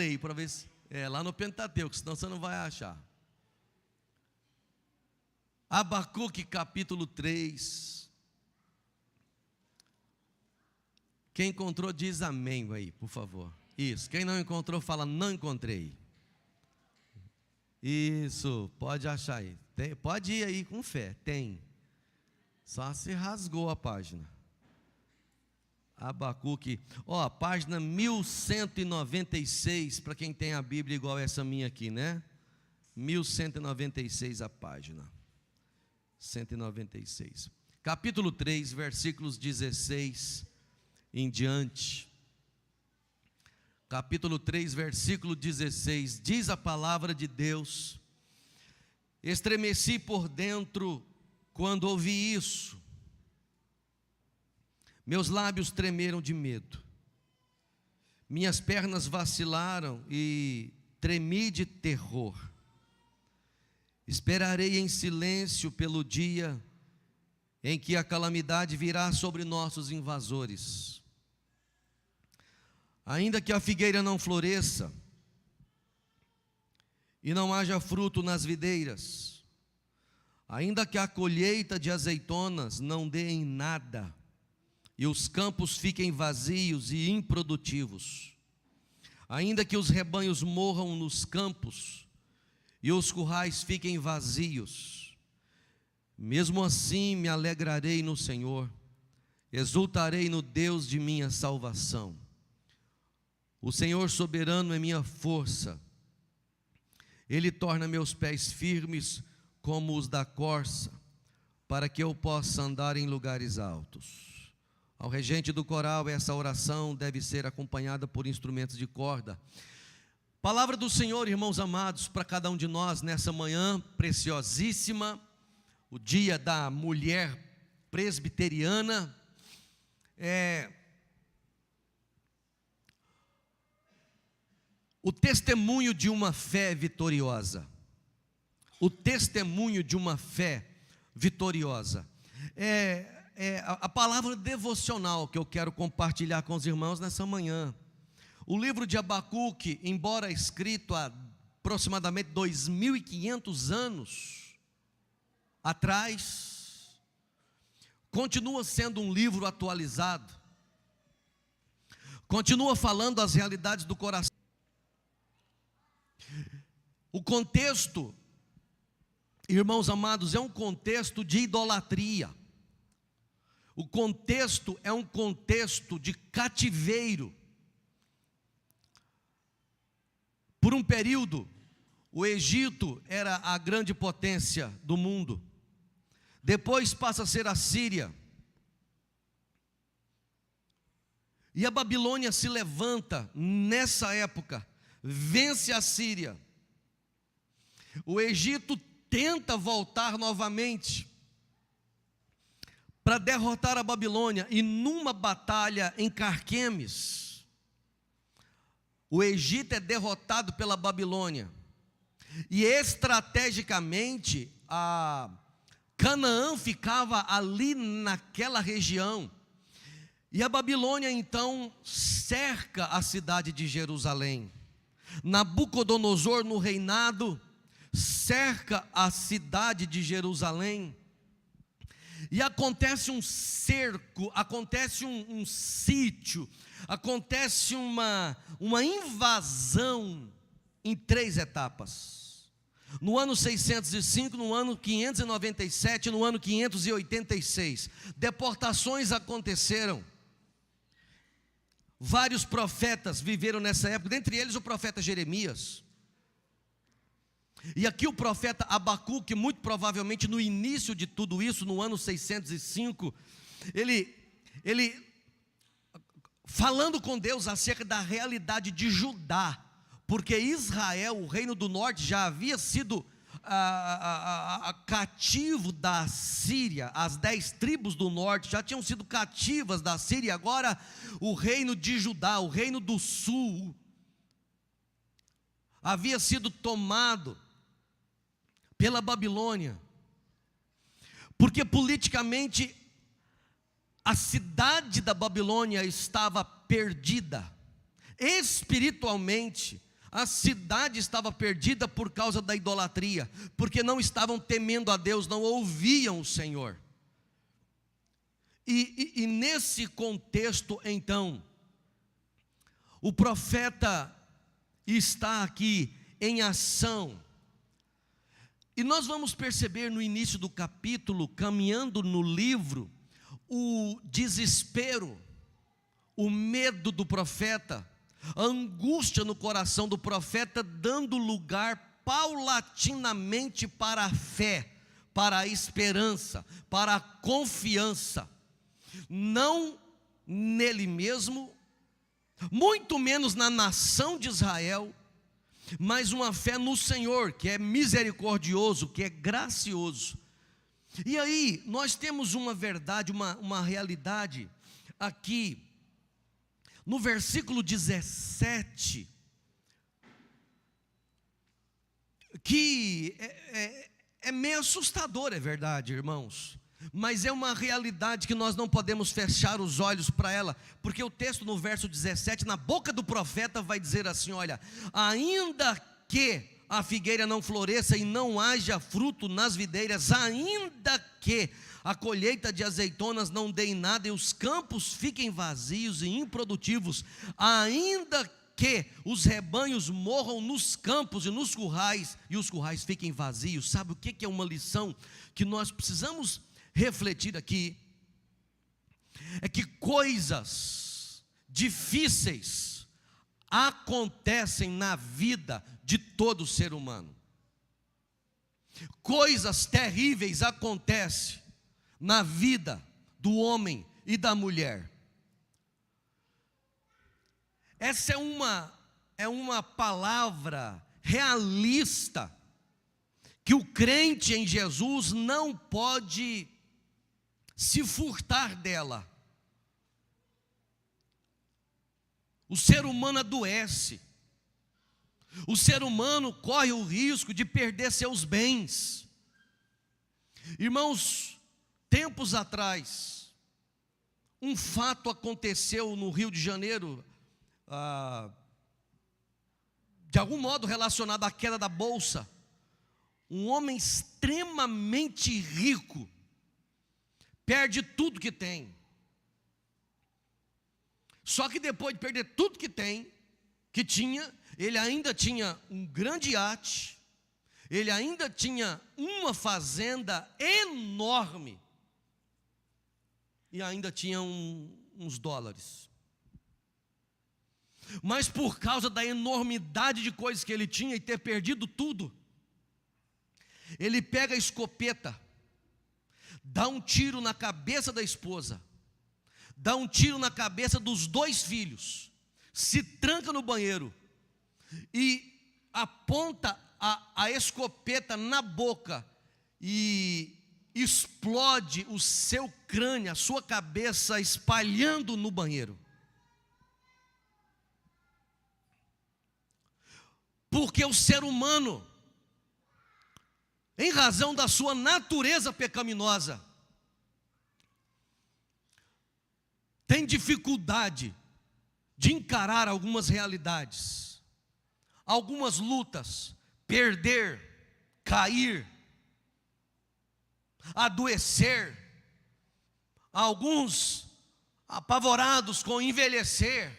aí para ver se lá no Pentateuco, senão você não vai achar. Abacuque capítulo 3. Quem encontrou diz amém aí, por favor. Isso, quem não encontrou fala não encontrei. Isso, pode achar aí. Pode ir aí com fé, tem. Só se rasgou a página. Abacuque, página 1196, para quem tem a Bíblia igual essa minha aqui, né? 1196 a página. 196. Capítulo 3, versículos 16 em diante. Capítulo 3, versículo 16, diz a palavra de Deus: estremeci por dentro quando ouvi isso, meus lábios tremeram de medo, minhas pernas vacilaram e tremi de terror. Esperarei em silêncio pelo dia em que a calamidade virá sobre nossos invasores. Ainda que a figueira não floresça e não haja fruto nas videiras, ainda que a colheita de azeitonas não dê em nada, e os campos fiquem vazios e improdutivos, ainda que os rebanhos morram nos campos e os currais fiquem vazios, mesmo assim me alegrarei no Senhor, exultarei no Deus de minha salvação. O Senhor soberano é minha força, Ele torna meus pés firmes como os da corça, para que eu possa andar em lugares altos. Ao regente do coral, essa oração deve ser acompanhada por instrumentos de corda. Palavra do Senhor, irmãos amados, para cada um de nós nessa manhã preciosíssima, o dia da mulher presbiteriana. O testemunho de uma fé vitoriosa. O testemunho de uma fé vitoriosa. A palavra devocional que eu quero compartilhar com os irmãos nessa manhã. O livro de Abacuque, embora escrito há aproximadamente 2.500 anos atrás, continua sendo um livro atualizado. Continua falando as realidades do coração. O contexto, irmãos amados, é um contexto de idolatria. O contexto é um contexto de cativeiro. Por um período, o Egito era a grande potência do mundo. Depois passa a ser a Síria. E a Babilônia se levanta nessa época, vence a Síria. O Egito tenta voltar novamente para derrotar a Babilônia, e numa batalha em Carquemes, o Egito é derrotado pela Babilônia, e estrategicamente a Canaã ficava ali naquela região, e a Babilônia então cerca a cidade de Jerusalém. Nabucodonosor no reinado cerca a cidade de Jerusalém, e acontece um cerco, acontece um sítio, acontece uma invasão em 3 etapas. No ano 605, no ano 597, no ano 586, deportações aconteceram. Vários profetas viveram nessa época, dentre eles o profeta Jeremias. E aqui o profeta Abacuque, muito provavelmente no início de tudo isso, no ano 605, ele falando com Deus acerca da realidade de Judá, porque Israel, o reino do norte, já havia sido cativo da Síria. As 10 tribos do norte já tinham sido cativas da Síria. Agora o reino de Judá, o reino do sul, havia sido tomado pela Babilônia, porque politicamente a cidade da Babilônia estava perdida. Espiritualmente A cidade estava perdida por causa da idolatria, porque não estavam temendo a Deus, não ouviam o Senhor. E nesse contexto, então, o profeta está aqui em ação. E nós vamos perceber no início do capítulo, caminhando no livro, o desespero, o medo do profeta, a angústia no coração do profeta, dando lugar paulatinamente para a fé, para a esperança, para a confiança, não nele mesmo, muito menos na nação de Israel, mas uma fé no Senhor, que é misericordioso, que é gracioso. E aí, nós temos uma verdade, uma realidade aqui, no versículo 17, que é meio assustador, é verdade, irmãos, mas é uma realidade que nós não podemos fechar os olhos para ela, porque o texto no verso 17, na boca do profeta, vai dizer assim: olha, ainda que a figueira não floresça e não haja fruto nas videiras, ainda que a colheita de azeitonas não dê em nada e os campos fiquem vazios e improdutivos, ainda que os rebanhos morram nos campos e nos currais, e os currais fiquem vazios. Sabe o que é uma lição que nós precisamos refletir aqui? É que coisas difíceis acontecem na vida de todo ser humano. Coisas terríveis acontecem na vida do homem e da mulher. Essa é uma palavra realista que o crente em Jesus não pode se furtar dela. O ser humano adoece. O ser humano corre o risco de perder seus bens. Irmãos, tempos atrás, um fato aconteceu no Rio de Janeiro, de algum modo relacionado à queda da bolsa. Um homem extremamente rico perde tudo que tem. Só que depois de perder tudo que tinha, ele ainda tinha um grande iate, ele ainda tinha uma fazenda enorme e ainda tinha uns dólares. Mas por causa da enormidade de coisas que ele tinha e ter perdido tudo, ele pega a escopeta, dá um tiro na cabeça da esposa, dá um tiro na cabeça dos 2 filhos, se tranca no banheiro e aponta a escopeta na boca e explode o seu crânio, a sua cabeça, espalhando no banheiro. Porque o ser humano, em razão da sua natureza pecaminosa, tem dificuldade de encarar algumas realidades, algumas lutas, perder, cair, adoecer, alguns apavorados com envelhecer.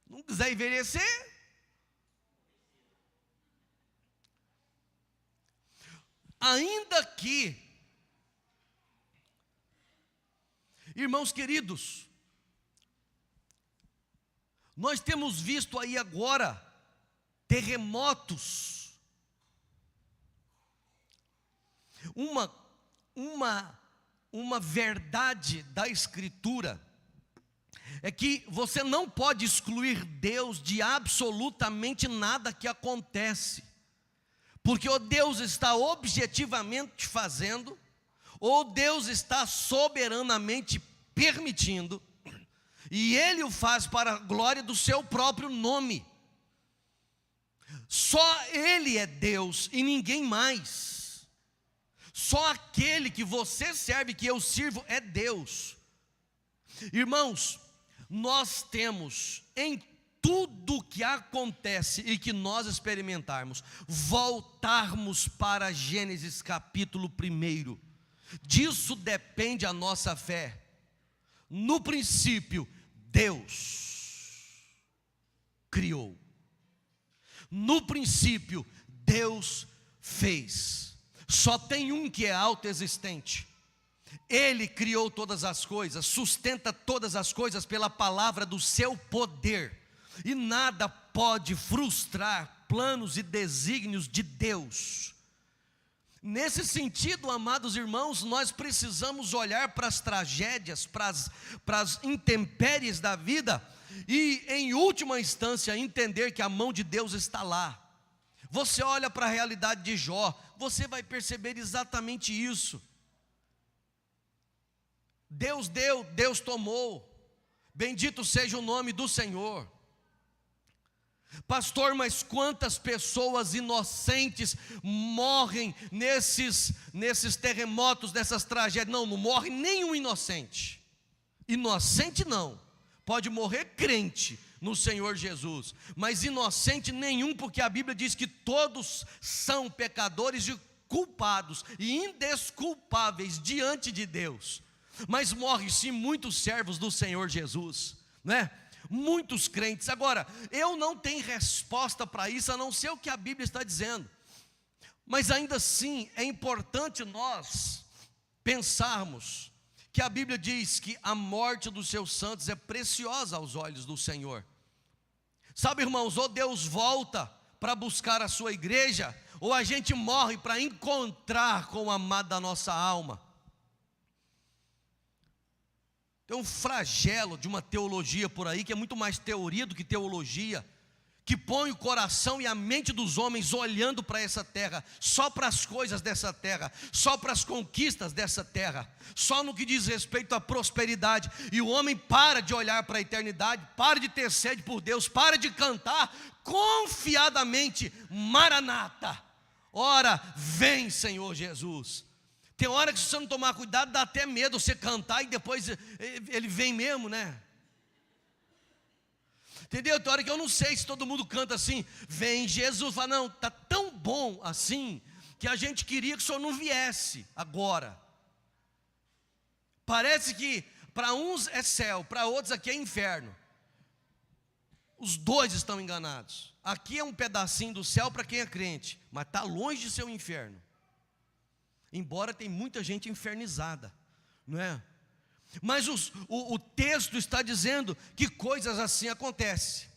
Não quiser envelhecer, ainda que, irmãos queridos, nós temos visto aí agora terremotos, uma verdade da Escritura é que você não pode excluir Deus de absolutamente nada que acontece, porque ou Deus está objetivamente fazendo, ou Deus está soberanamente permitindo, e Ele o faz para a glória do seu próprio nome. Só Ele é Deus e ninguém mais. Só aquele que você serve, que eu sirvo, é Deus. Irmãos, nós temos em tudo que acontece e que nós experimentarmos, voltarmos para Gênesis capítulo 1, disso depende a nossa fé. No princípio, Deus criou. No princípio, Deus fez. Só tem um que é autoexistente. Ele criou todas as coisas, sustenta todas as coisas pela palavra do seu poder. E nada pode frustrar planos e desígnios de Deus. Nesse sentido, amados irmãos, nós precisamos olhar para as tragédias, para as intempéries da vida e, em última instância, entender que a mão de Deus está lá. Você olha para a realidade de Jó, você vai perceber exatamente isso. Deus deu, Deus tomou, bendito seja o nome do Senhor. Pastor, mas quantas pessoas inocentes morrem nesses terremotos, nessas tragédias? Não morre nenhum inocente. Inocente não, pode morrer crente no Senhor Jesus, mas inocente nenhum, porque a Bíblia diz que todos são pecadores e culpados e indesculpáveis diante de Deus. Mas morre sim muitos servos do Senhor Jesus, né? Muitos crentes. Agora, eu não tenho resposta para isso, a não ser o que a Bíblia está dizendo. Mas ainda assim, é importante nós pensarmos que a Bíblia diz que a morte dos seus santos é preciosa aos olhos do Senhor. Sabe, irmãos, ou Deus volta para buscar a sua igreja, ou a gente morre para encontrar com o amado da nossa alma. Tem um flagelo de uma teologia por aí, que é muito mais teoria do que teologia, que põe o coração e a mente dos homens olhando para essa terra, só para as coisas dessa terra, só para as conquistas dessa terra, só no que diz respeito à prosperidade, e o homem para de olhar para a eternidade, para de ter sede por Deus, para de cantar confiadamente, Maranata, ora vem Senhor Jesus. Tem hora que se você não tomar cuidado, dá até medo você cantar e depois ele vem mesmo, né? Entendeu? Tem hora que eu não sei se todo mundo canta assim, vem Jesus. Fala, não, está tão bom assim, que a gente queria que o Senhor não viesse agora. Parece que para uns é céu, para outros aqui é inferno. Os dois estão enganados. Aqui é um pedacinho do céu para quem é crente, mas está longe de ser o inferno. Embora tem muita gente infernizada, não é? Mas o texto está dizendo que coisas assim acontecem.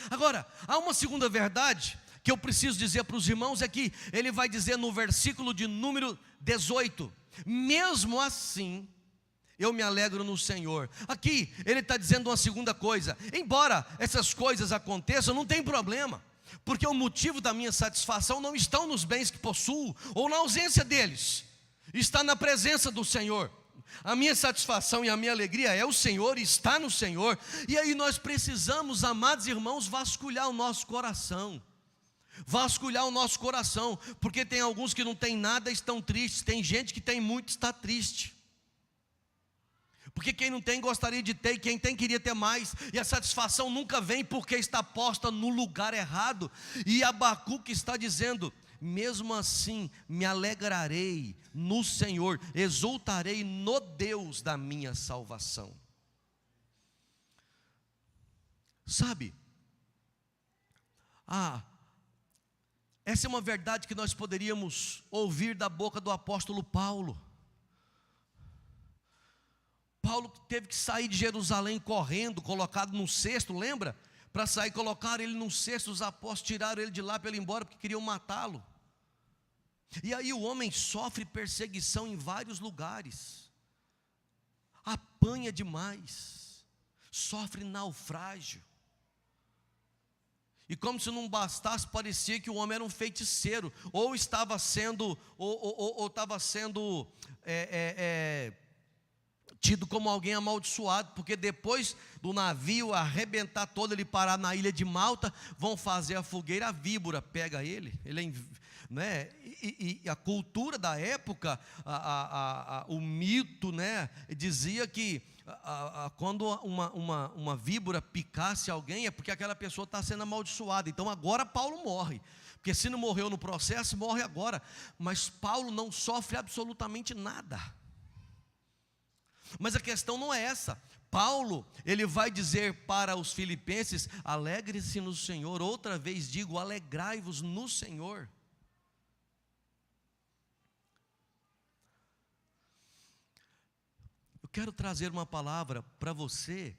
Agora, há uma segunda verdade que eu preciso dizer para os irmãos, é que ele vai dizer no versículo de número 18, mesmo assim, eu me alegro no Senhor. Aqui, ele está dizendo uma segunda coisa, embora essas coisas aconteçam, não tem problema, porque o motivo da minha satisfação não estão nos bens que possuo, ou na ausência deles, está na presença do Senhor. A minha satisfação e a minha alegria é o Senhor, está no Senhor. E aí nós precisamos, amados irmãos, vasculhar o nosso coração. Vasculhar o nosso coração, porque tem alguns que não têm nada e estão tristes, tem gente que tem muito e está triste. Porque quem não tem gostaria de ter, e quem tem queria ter mais, e a satisfação nunca vem porque está posta no lugar errado. E Abacuque está dizendo, mesmo assim me alegrarei no Senhor, exultarei no Deus da minha salvação. Sabe, essa é uma verdade que nós poderíamos ouvir da boca do apóstolo Paulo. Paulo teve que sair de Jerusalém correndo, colocado num cesto, lembra? Para sair, colocaram ele num cesto, os apóstolos tiraram ele de lá para ele ir embora, porque queriam matá-lo. E aí o homem sofre perseguição em vários lugares, apanha demais, sofre naufrágio. E como se não bastasse, parecia que o homem era um feiticeiro, ou estava sendo, tido como alguém amaldiçoado, porque depois do navio arrebentar todo, ele parar na ilha de Malta, vão fazer a fogueira, a víbora pega ele né? E a cultura da época, o mito, né, dizia que quando uma víbora picasse alguém, é porque aquela pessoa está sendo amaldiçoada. Então agora Paulo morre, porque se não morreu no processo, morre agora. Mas Paulo não sofre absolutamente nada. Mas a questão não é essa. Paulo, ele vai dizer para os filipenses: alegre-se no Senhor. Outra vez digo, alegrai-vos no Senhor. Eu quero trazer uma palavra para você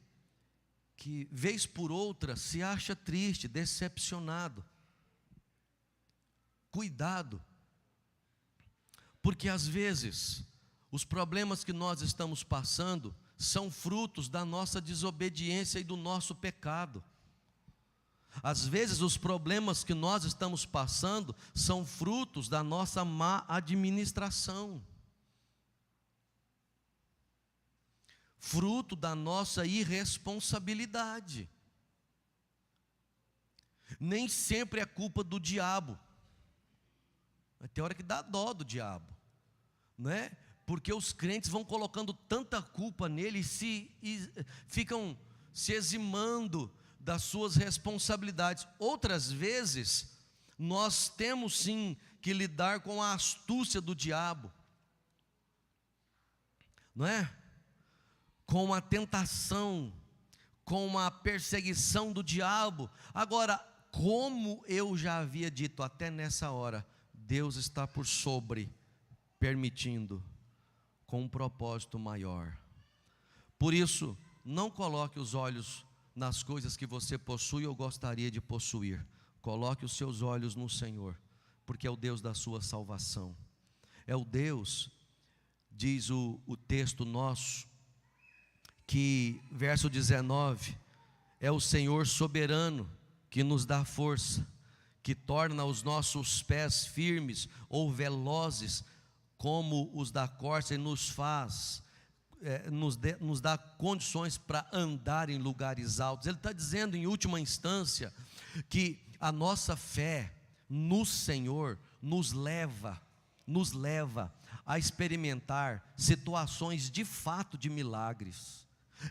que, vez por outra, se acha triste, decepcionado. Cuidado, porque às vezes os problemas que nós estamos passando são frutos da nossa desobediência e do nosso pecado. Às vezes os problemas que nós estamos passando são frutos da nossa má administração, fruto da nossa irresponsabilidade. Nem sempre é culpa do diabo. Tem hora que dá dó do diabo, não é? Porque os crentes vão colocando tanta culpa nele e ficam se eximando das suas responsabilidades. Outras vezes, nós temos sim que lidar com a astúcia do diabo, não é? Com a tentação, com a perseguição do diabo. Agora, como eu já havia dito até nessa hora, Deus está por sobre, permitindo, com um propósito maior. Por isso, não coloque os olhos nas coisas que você possui ou gostaria de possuir. Coloque os seus olhos no Senhor, porque é o Deus da sua salvação. É o Deus, diz o texto nosso, que, verso 19, é o Senhor soberano que nos dá força, que torna os nossos pés firmes ou velozes, como os da corça, e nos faz, nos dá condições para andar em lugares altos. Ele está dizendo, em última instância, que a nossa fé no Senhor nos leva a experimentar situações de fato de milagres.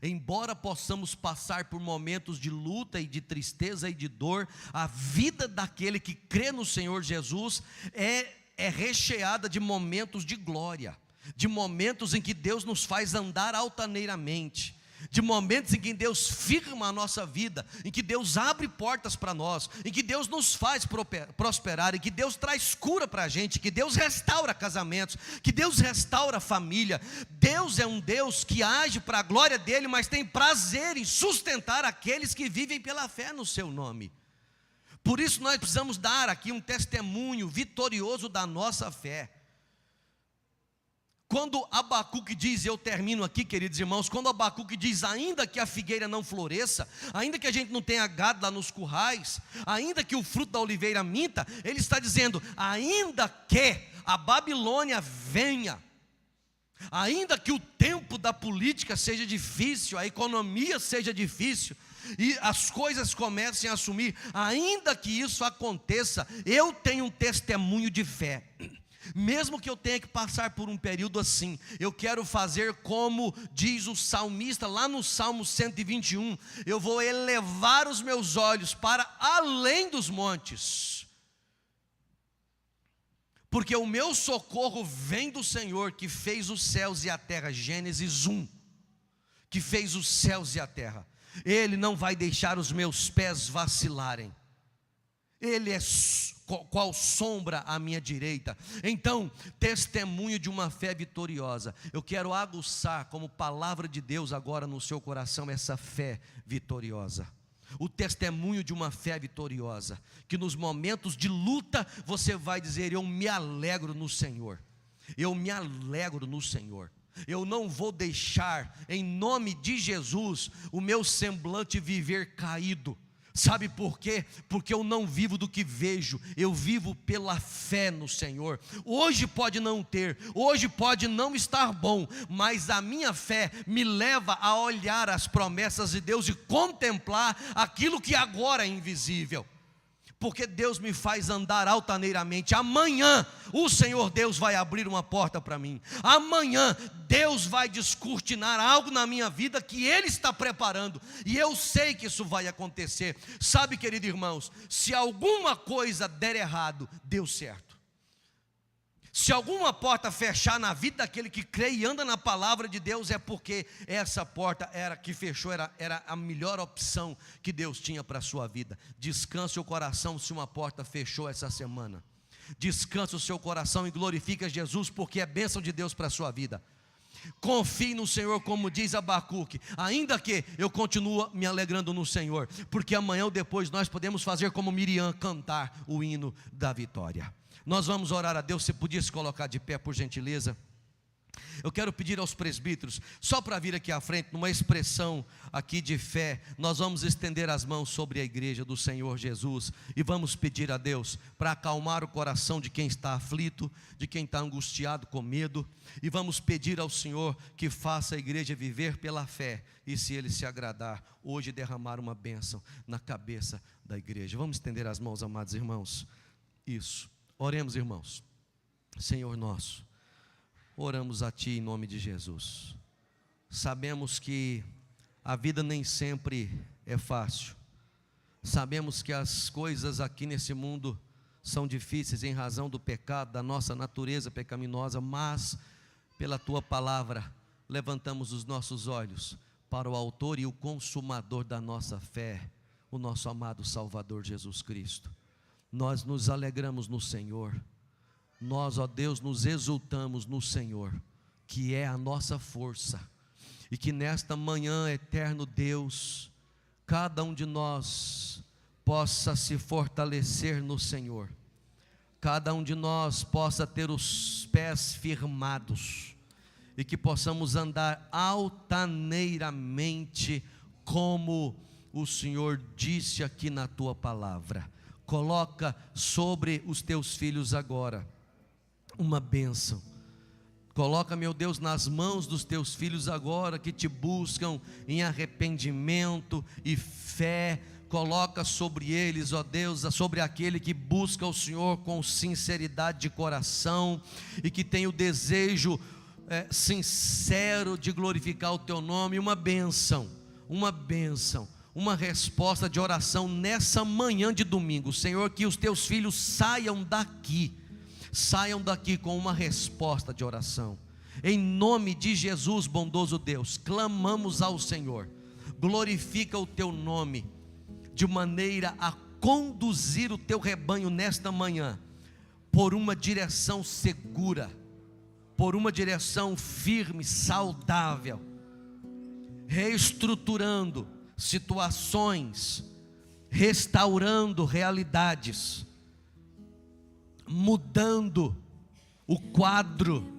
Embora possamos passar por momentos de luta e de tristeza e de dor, a vida daquele que crê no Senhor Jesus é recheada de momentos de glória, de momentos em que Deus nos faz andar altaneiramente, de momentos em que Deus firma a nossa vida, em que Deus abre portas para nós, em que Deus nos faz prosperar, em que Deus traz cura para a gente, que Deus restaura casamentos, que Deus restaura família. Deus é um Deus que age para a glória dele, mas tem prazer em sustentar aqueles que vivem pela fé no seu nome. Por isso nós precisamos dar aqui um testemunho vitorioso da nossa fé. Quando Abacuque diz, eu termino aqui, queridos irmãos, quando Abacuque diz, ainda que a figueira não floresça, ainda que a gente não tenha gado lá nos currais, ainda que o fruto da oliveira minta, ele está dizendo, ainda que a Babilônia venha, ainda que o tempo da política seja difícil, a economia seja difícil, e as coisas comecem a sumir, ainda que isso aconteça, eu tenho um testemunho de fé. Mesmo que eu tenha que passar por um período assim, eu quero fazer como diz o salmista lá no Salmo 121, eu vou elevar os meus olhos para além dos montes, porque o meu socorro vem do Senhor que fez os céus e a terra. Gênesis 1, que fez os céus e a terra. Ele não vai deixar os meus pés vacilarem. Ele é qual sombra à minha direita. Então, testemunho de uma fé vitoriosa. Eu quero aguçar como palavra de Deus agora no seu coração essa fé vitoriosa. O testemunho de uma fé vitoriosa, que nos momentos de luta você vai dizer, eu me alegro no Senhor. Eu me alegro no Senhor. Eu não vou deixar, em nome de Jesus, o meu semblante viver caído. Sabe por quê? Porque eu não vivo do que vejo, eu vivo pela fé no Senhor. Hoje pode não ter, hoje pode não estar bom, mas a minha fé me leva a olhar as promessas de Deus e contemplar aquilo que agora é invisível. porque Deus me faz andar altaneiramente. Amanhã o Senhor Deus vai abrir uma porta para mim. Amanhã Deus vai descortinar algo na minha vida que Ele está preparando, e eu sei que isso vai acontecer. Sabe, queridos irmãos, se alguma coisa der errado, deu certo. Se alguma porta fechar na vida daquele que crê e anda na palavra de Deus, é porque essa porta que fechou era a melhor opção que Deus tinha para a sua vida. Descanse o coração se uma porta fechou essa semana. Descanse o seu coração e glorifique a Jesus, porque é bênção de Deus para a sua vida. Confie no Senhor, como diz Abacuque, ainda que eu continue me alegrando no Senhor, porque amanhã ou depois nós podemos fazer como Miriam, cantar o hino da vitória. Nós vamos orar a Deus. Você podia se colocar de pé, por gentileza? Eu quero pedir aos presbíteros, só para vir aqui à frente, numa expressão aqui de fé, nós vamos estender as mãos sobre a igreja do Senhor Jesus, e vamos pedir a Deus para acalmar o coração de quem está aflito, de quem está angustiado com medo, e vamos pedir ao Senhor que faça a igreja viver pela fé, e se Ele se agradar, hoje derramar uma bênção na cabeça da igreja. Vamos estender as mãos, amados irmãos. Isso. Oremos, irmãos. Senhor nosso, oramos a Ti em nome de Jesus. Sabemos que a vida nem sempre é fácil. Sabemos que as coisas aqui nesse mundo são difíceis em razão do pecado, da nossa natureza pecaminosa, mas pela Tua palavra levantamos os nossos olhos para o autor e o consumador da nossa fé, o nosso amado Salvador Jesus Cristo. Nós nos alegramos no Senhor, nós, ó Deus, nos exultamos no Senhor, que é a nossa força, e que nesta manhã, eterno Deus, cada um de nós possa se fortalecer no Senhor, cada um de nós possa ter os pés firmados, e que possamos andar altaneiramente, como o Senhor disse aqui na Tua palavra. Coloca sobre os Teus filhos agora uma bênção. Coloca, meu Deus, nas mãos dos Teus filhos agora, que Te buscam em arrependimento e fé. Coloca sobre eles, ó Deus, sobre aquele que busca o Senhor com sinceridade de coração, e que tem o desejo sincero de glorificar o Teu nome. Uma bênção, uma resposta de oração nessa manhã de domingo. Senhor, que os Teus filhos saiam daqui com uma resposta de oração, em nome de Jesus, bondoso Deus. Clamamos ao Senhor, glorifica o Teu nome, de maneira a conduzir o Teu rebanho nesta manhã, por uma direção segura, por uma direção firme, saudável, reestruturando situações, restaurando realidades, mudando o quadro.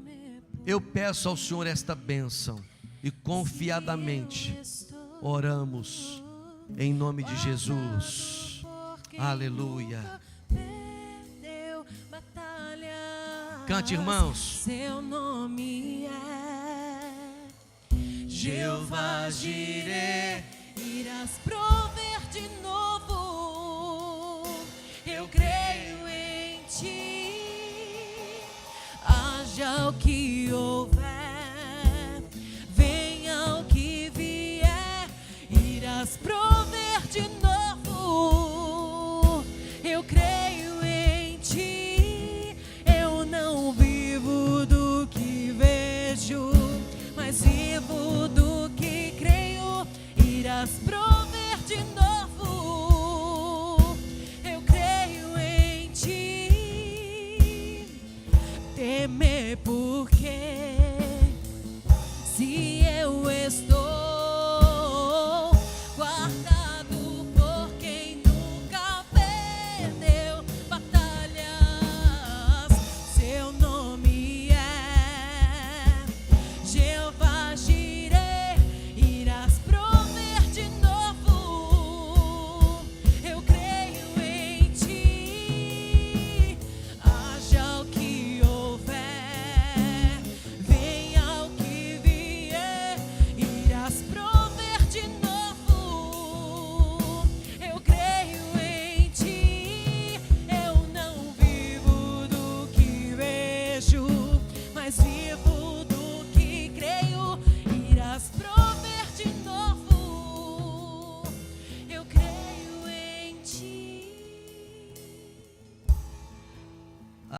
Eu peço ao Senhor esta bênção, e confiadamente oramos em nome de Jesus. Aleluia. Cante, irmãos. Seu nome é Jeová Jireh. Irás